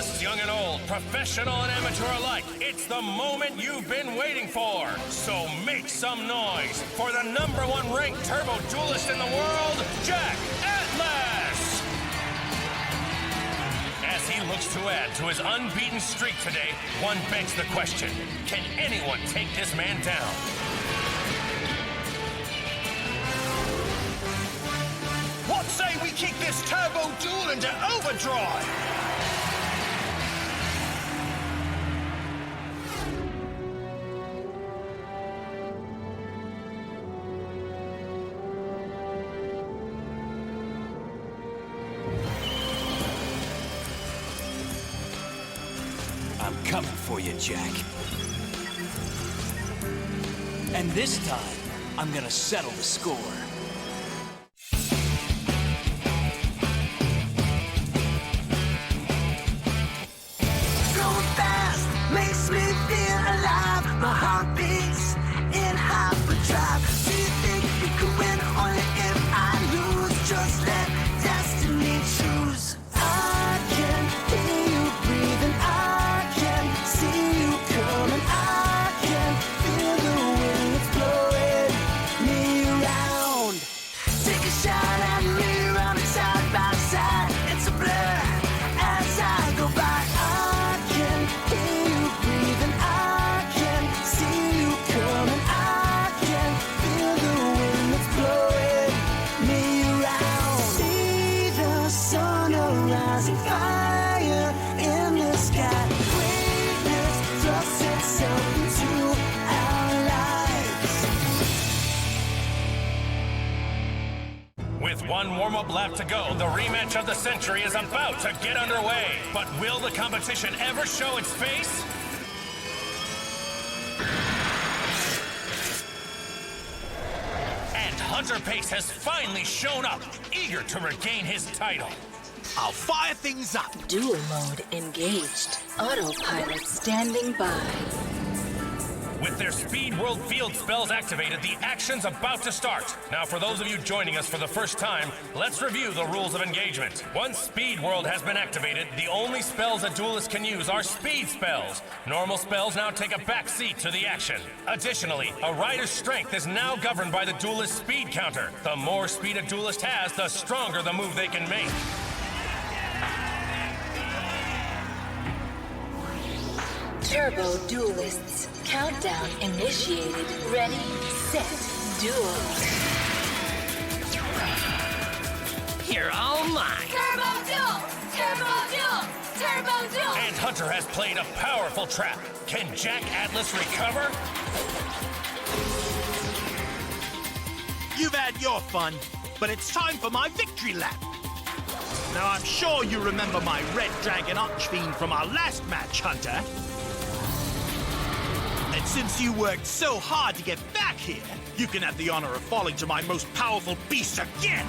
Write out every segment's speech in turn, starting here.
duelists young and old, professional and amateur alike, it's the moment you've been waiting for. So make some noise for the #1 ranked turbo duelist in the world, Jack Atlas! As he looks to add to his unbeaten streak today, one begs the question, can anyone take this man down? What say we kick this turbo duel into overdrive? I'm coming for you, Jack. And this time, I'm gonna settle the score. Makes me feel alive. My heart beats in hyperdrive. Do you think you could win? Only if I lose. Just let destiny choose. I can hear you breathing. I can see you coming. I can feel the wind that's blowing me around. Take a shot at me, running side by side. It's a blur as I go by. I can hear you breathing, I can see you coming, I can feel the wind that's blowing me around. See the sun rising, fire in the sky. Greatness thrusts itself into our lives. With one warm-up lap to go, the rematch of the century is about to get underway. But will the competition ever show its face? And Hunter Pace has finally shown up, eager to regain his title. I'll fire things up. Duel mode engaged. Autopilot standing by. With their Speed World Field spells activated, the action's about to start. Now, for those of you joining us for the first time, let's review the rules of engagement. Once Speed World has been activated, the only spells a duelist can use are speed spells. Normal spells now take a back seat to the action. Additionally, a rider's strength is now governed by the duelist's speed counter. The more speed a duelist has, the stronger the move they can make. Turbo Duelists. Countdown initiated. Ready, set, duel. You're all mine. Turbo Duel! Turbo Duel! Turbo Duel! And Hunter has played a powerful trap. Can Jack Atlas recover? You've had your fun, but it's time for my victory lap. Now, I'm sure you remember my Red Dragon Archfiend from our last match, Hunter. And since you worked so hard to get back here, you can have the honor of falling to my most powerful beast again!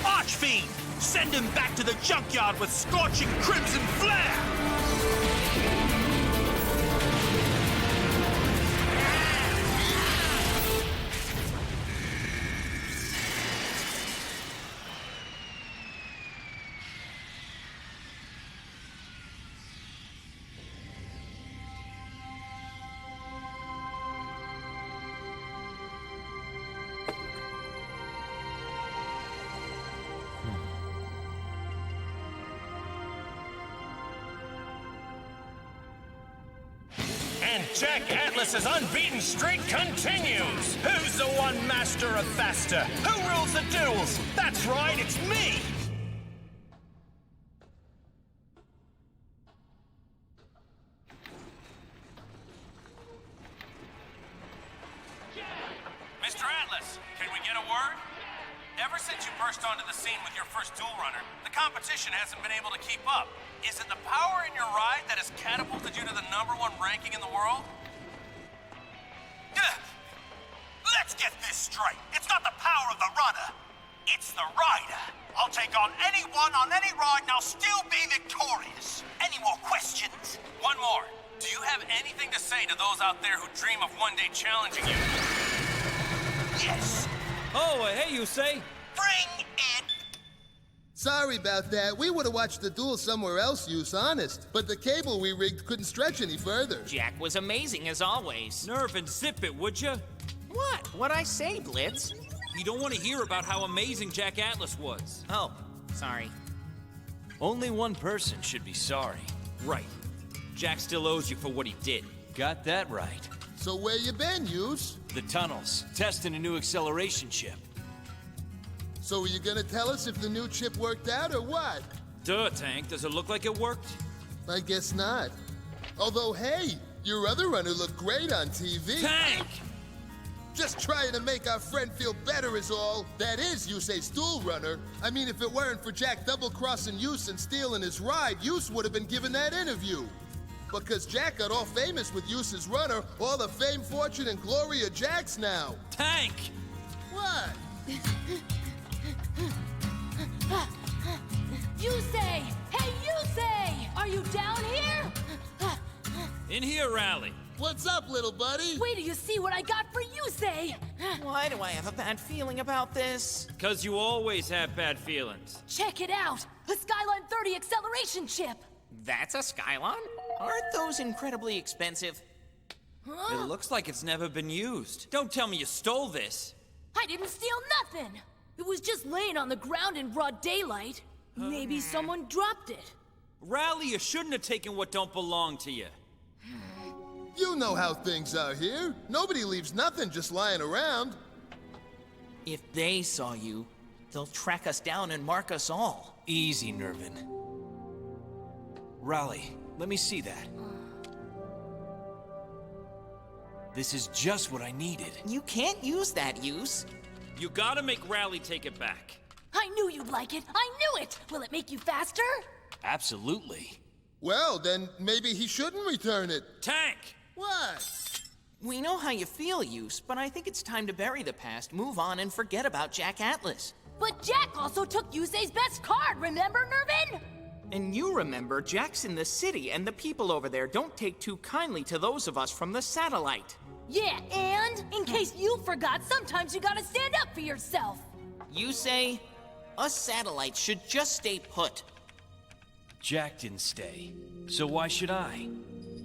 Archfiend! Send him back to the junkyard with scorching crimson flare! And Jack Atlas's unbeaten streak continues! Who's the one master of faster? Who rules the duels? That's right, it's me! Mr. Atlas, can we get a word? Ever since you burst onto the scene with your first duel runner, the competition hasn't been able to keep up. Is it the power in your ride that has catapulted you to the #1 ranking in the world? Let's get this straight. It's not the power of the runner. It's the rider. I'll take on anyone on any ride and I'll still be victorious. Any more questions? One more. Do you have anything to say to those out there who dream of one day challenging you? Yes. Oh, hey, Yusei. Bring it. Sorry about that. We would have watched the duel somewhere else, Yus, honest. But the cable we rigged couldn't stretch any further. Jack was amazing as always. Nerve and zip it, would you? What? What'd I say, Blitz? You don't want to hear about how amazing Jack Atlas was. Oh, sorry. Only one person should be sorry. Right. Jack still owes you for what he did. Got that right. So where you been, Yus? The tunnels, testing a new acceleration chip. So are you gonna tell us if the new chip worked out or what? Duh, Tank. Does it look like it worked? I guess not. Although, hey, your other runner looked great on TV. Tank! Just trying to make our friend feel better is all. That is Yusei's duel runner. I mean, if it weren't for Jack double-crossing Yus and stealing his ride, Yus would have been given that interview. Because Jack got all famous with Yus's runner, all the fame, fortune, and glory of Jack's now. Tank! What? Yusei! Hey, Yusei! Are you down here? In here, Rally. What's up, little buddy? Wait till you see what I got for Yusei! Why do I have a bad feeling about this? Because you always have bad feelings. Check it out! A Skyline 30 acceleration chip! That's a Skylon? Aren't those incredibly expensive? It looks like it's never been used. Don't tell me you stole this. I didn't steal nothing! It was just laying on the ground in broad daylight. Maybe someone dropped it. Rally, you shouldn't have taken what don't belong to you. You know how things are here. Nobody leaves nothing just lying around. If they saw you, they'll track us down and mark us all. Easy, Nervin. Raleigh, let me see that. This is just what I needed. You can't use that, Use. You gotta make Rally take it back. I knew you'd like it! I knew it! Will it make you faster? Absolutely. Well, then maybe he shouldn't return it. Tank! What? We know how you feel, Use, but I think it's time to bury the past, move on, and forget about Jack Atlas. But Jack also took Yusei's best card, remember, Nervin? And you remember, Jack's in the city, and the people over there don't take too kindly to those of us from the satellite. Yeah, and in case you forgot, sometimes you gotta stand up for yourself. You say, us satellites should just stay put. Jack didn't stay, so why should I?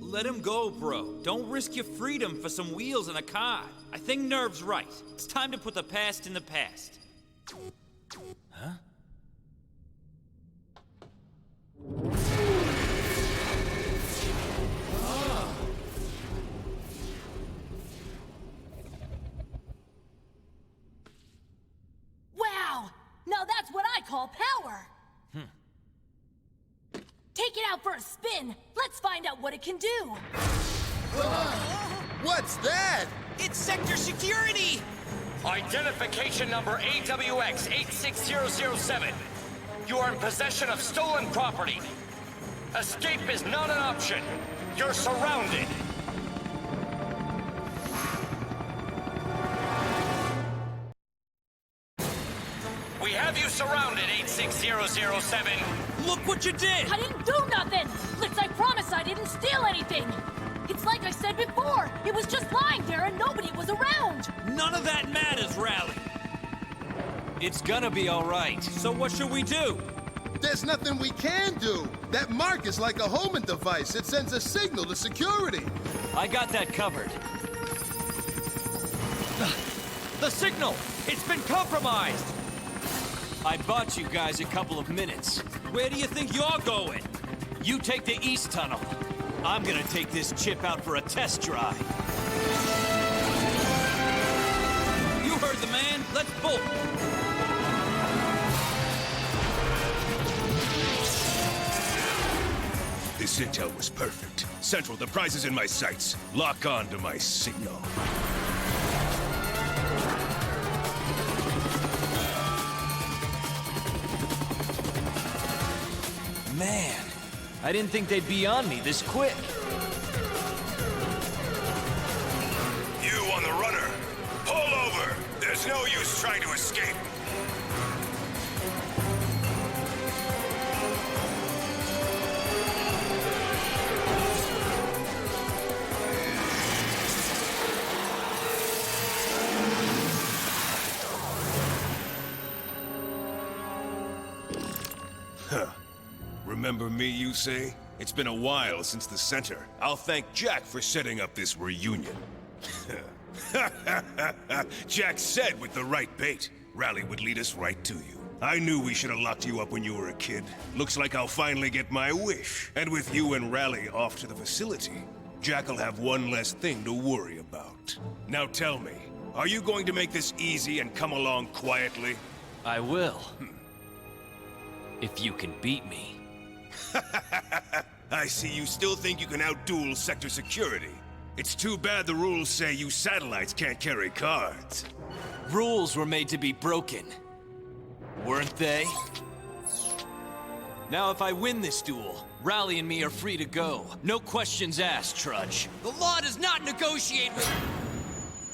Let him go, bro. Don't risk your freedom for some wheels and a car. I think Nerve's right. It's time to put the past in the past. Huh? Wow! Now that's what I call power! Take it out for a spin. Let's find out what it can do. What's that? It's sector security! Identification number AWX 86007. You are in possession of stolen property. Escape is not an option. You're surrounded. We have you surrounded, 86007. Look what you did! I didn't do nothing! Blitz, I promise I didn't steal anything! It's like I said before, it was just lying there and nobody was around! None of that matters, Rally. It's gonna be all right. So what should we do? There's nothing we can do. That mark is like a homing device. It sends a signal to security. I got that covered. The signal! It's been compromised! I bought you guys a couple of minutes. Where do you think you're going? You take the east tunnel. I'm gonna take this chip out for a test drive. You heard the man. Let's bolt. This intel was perfect. Central, the prize is in my sights. Lock on to my signal. Man, I didn't think they'd be on me this quick. You on the runner. Pull over. There's no use trying to escape. Remember me, Yusei? It's been a while since the center. I'll thank Jack for setting up this reunion. Jack said with the right bait, Rally would lead us right to you. I knew we should have locked you up when you were a kid. Looks like I'll finally get my wish. And with you and Rally off to the facility, Jack'll have one less thing to worry about. Now tell me, are you going to make this easy and come along quietly? I will. If you can beat me. I see you still think you can outduel sector security. It's too bad the rules say you satellites can't carry cards. Rules were made to be broken. Weren't they? Now if I win this duel, Rally and me are free to go. No questions asked, Trudge. The law does not negotiate with...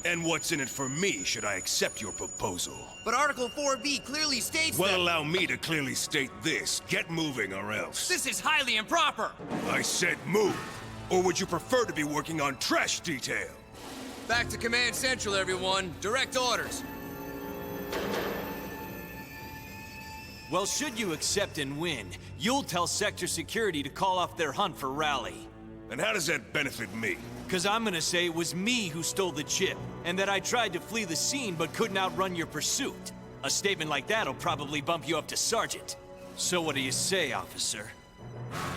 And what's in it for me should I accept your proposal? But Article 4B clearly states Well, allow me to clearly state this. Get moving or else. This is highly improper! I said move. Or would you prefer to be working on trash detail? Back to Command Central, everyone. Direct orders. Well, should you accept and win, you'll tell Sector Security to call off their hunt for Rally. And how does that benefit me? Because I'm gonna say it was me who stole the chip, and that I tried to flee the scene but couldn't outrun your pursuit. A statement like that'll probably bump you up to Sergeant. So what do you say, officer?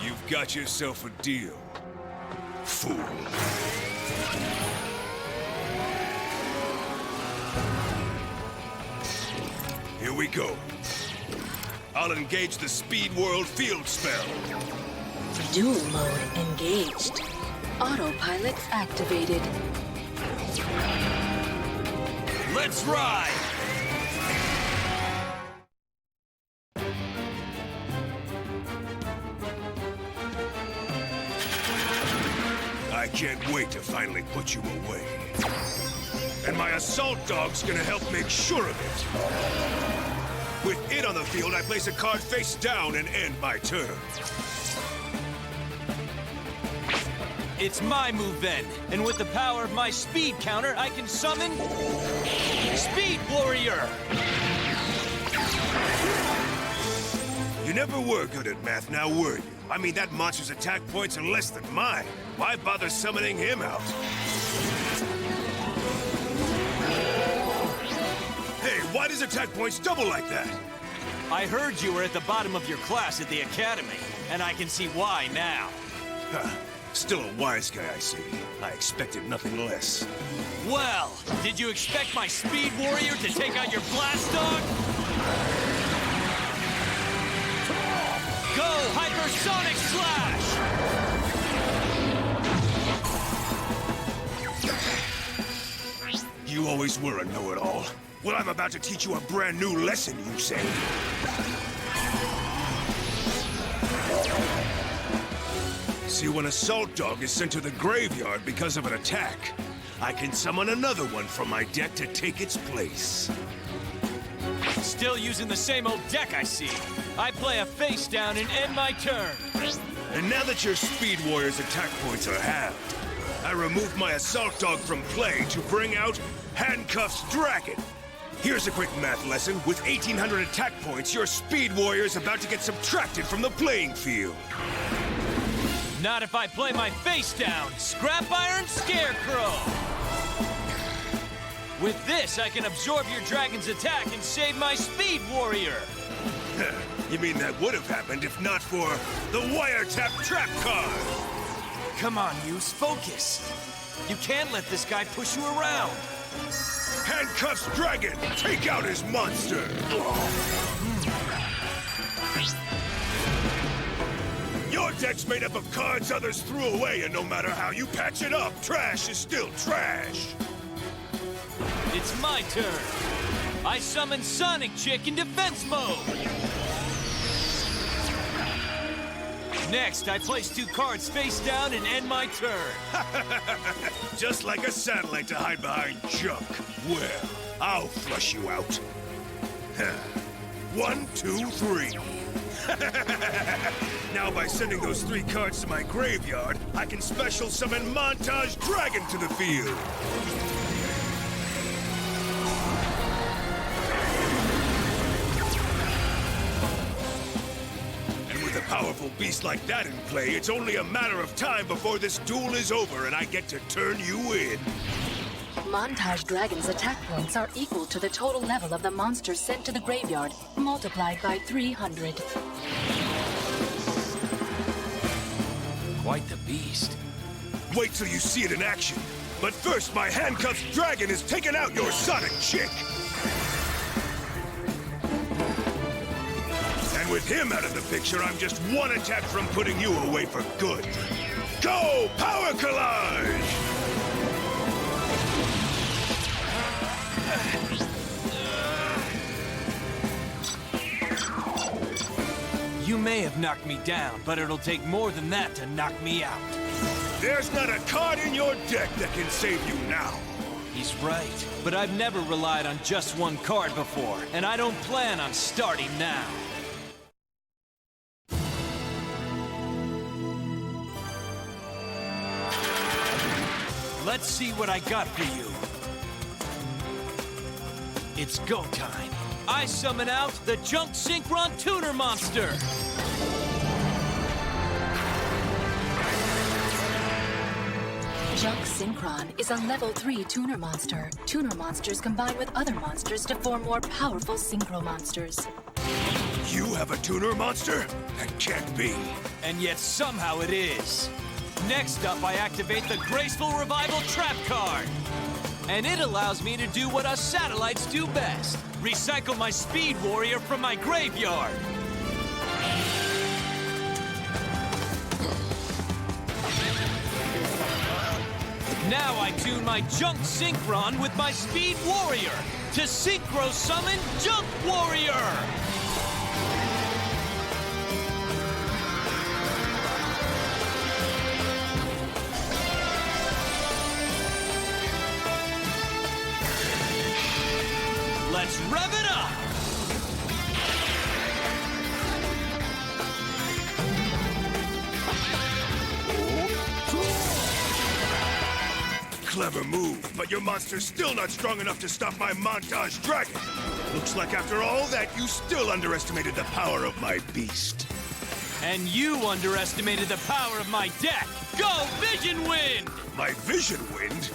You've got yourself a deal, fool. Here we go. I'll engage the Speed World field spell. Duel mode engaged. Autopilots activated. Let's ride! I can't wait to finally put you away. And my assault dog's gonna help make sure of it. With it on the field, I place a card face down and end my turn. It's my move then, and with the power of my speed counter, I can summon... Speed Warrior! You never were good at math, now were you? I mean, that monster's attack points are less than mine. Why bother summoning him out? Hey, why does attack points double like that? I heard you were at the bottom of your class at the Academy, and I can see why now. Huh. Still a wise guy, I see. I expected nothing less. Well, did you expect my Speed Warrior to take out your Blast Dog? Go, Hypersonic Slash! You always were a know-it-all. Well, I'm about to teach you a brand new lesson, you say. See, when Assault Dog is sent to the graveyard because of an attack, I can summon another one from my deck to take its place. Still using the same old deck, I see. I play a face down and end my turn. And now that your Speed Warrior's attack points are halved, I removed my Assault Dog from play to bring out Handcuffs Dragon. Here's a quick math lesson. With 1,800 attack points, your Speed Warrior's about to get subtracted from the playing field. Not if I play my face down, Scrap Iron Scarecrow! With this, I can absorb your dragon's attack and save my Speed Warrior! You mean that would have happened if not for the Wiretap Trap card? Come on, Yus, focus! You can't let this guy push you around! Handcuffs Dragon! Take out his monster! Your deck's made up of cards others threw away, and no matter how you patch it up, trash is still trash! It's my turn! I summon Sonic Chick in defense mode! Next, I place 2 cards face down and end my turn. Just like a satellite to hide behind junk. Well, I'll flush you out. 1, 2, 3. Now by sending those 3 cards to my graveyard, I can special summon Montage Dragon to the field. Powerful beast like that in play, it's only a matter of time before this duel is over and I get to turn you in. Montage Dragon's attack points are equal to the total level of the monsters sent to the graveyard, multiplied by 300. Quite the beast. Wait till you see it in action. But first, my handcuffed dragon is taking out your Sonic chick. And with him out of the picture, I'm just one attack from putting you away for good. Go, Power Collage! You may have knocked me down, but it'll take more than that to knock me out. There's not a card in your deck that can save you now. He's right, but I've never relied on just one card before, and I don't plan on starting now. Let's see what I got for you. It's go time. I summon out the Junk Synchron Tuner Monster! Junk Synchron is a level 3 tuner monster. Tuner monsters combine with other monsters to form more powerful synchro monsters. You have a tuner monster? That can't be. And yet somehow it is. Next up, I activate the Graceful Revival Trap card. And it allows me to do what us satellites do best. Recycle my Speed Warrior from my graveyard. Now I tune my Junk Synchron with my Speed Warrior to Synchro Summon Junk Warrior! Let's rev it up! Clever move, but your monster's still not strong enough to stop my Montage Dragon. Looks like after all that, you still underestimated the power of my beast. And you underestimated the power of my deck! Go, Vision Wind! My Vision Wind?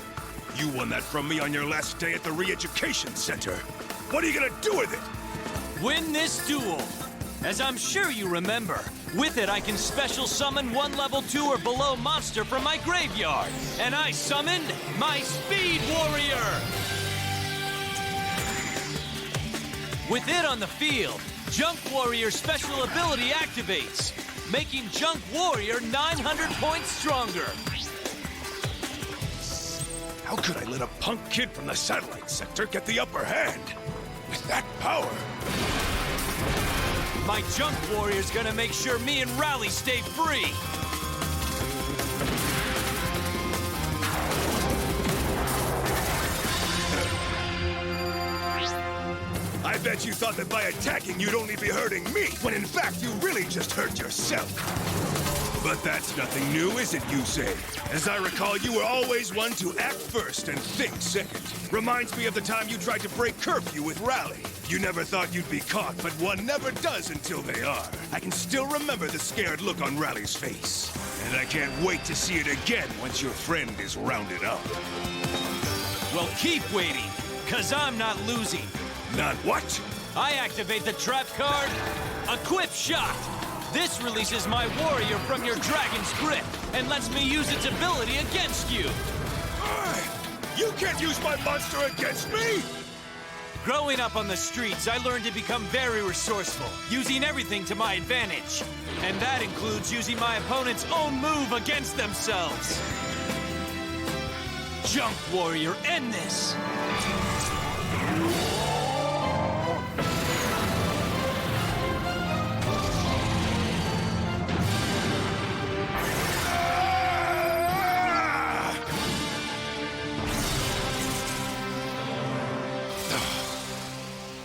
You won that from me on your last day at the Re-Education Center. What are you gonna do with it? Win this duel! As I'm sure you remember, with it I can special summon one level 2 or below monster from my graveyard. And I summoned my Speed Warrior! With it on the field, Junk Warrior's special ability activates, making Junk Warrior 900 points stronger. How could I let a punk kid from the satellite sector get the upper hand? With that power... My Junk Warrior's gonna make sure me and Rally stay free! I bet you thought that by attacking you'd only be hurting me, when in fact you really just hurt yourself. But that's nothing new, is it, Yusei? As I recall, you were always one to act first and think second. Reminds me of the time you tried to break curfew with Rally. You never thought you'd be caught, but one never does until they are. I can still remember the scared look on Rally's face. And I can't wait to see it again once your friend is rounded up. Well, keep waiting, 'cause I'm not losing. Not what? I activate the trap card, Equip Shot. This releases my warrior from your dragon's grip and lets me use its ability against you. You can't use my monster against me! Growing up on the streets, I learned to become very resourceful, using everything to my advantage. And that includes using my opponent's own move against themselves. Junk Warrior, end this!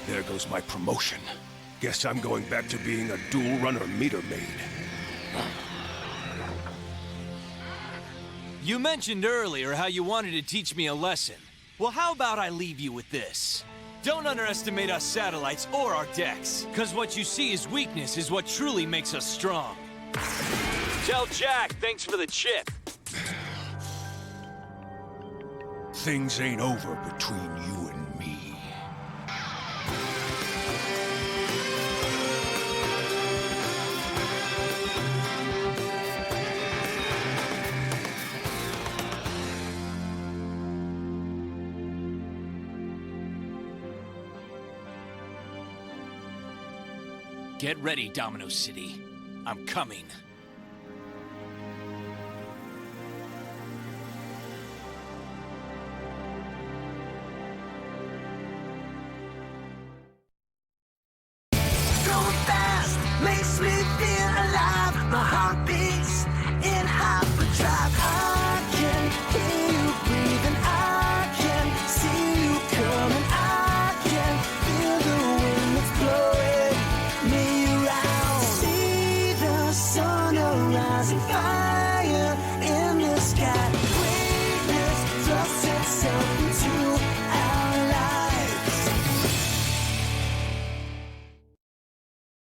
There goes my promotion. Guess I'm going back to being a duel runner meter maid. You mentioned earlier how you wanted to teach me a lesson. Well, how about I leave you with this? Don't underestimate us satellites or our decks, because what you see as weakness is what truly makes us strong. Tell Jack thanks for the chip. Things ain't over between you and me. Get ready, Domino City. I'm coming. Going fast makes me feel alive. My heart beats in hyperdrive. I can hear you breathing. I can see you coming. I can feel the wind that's blowing me around. See the sun rising, fire in the sky. Greatness thrusts itself into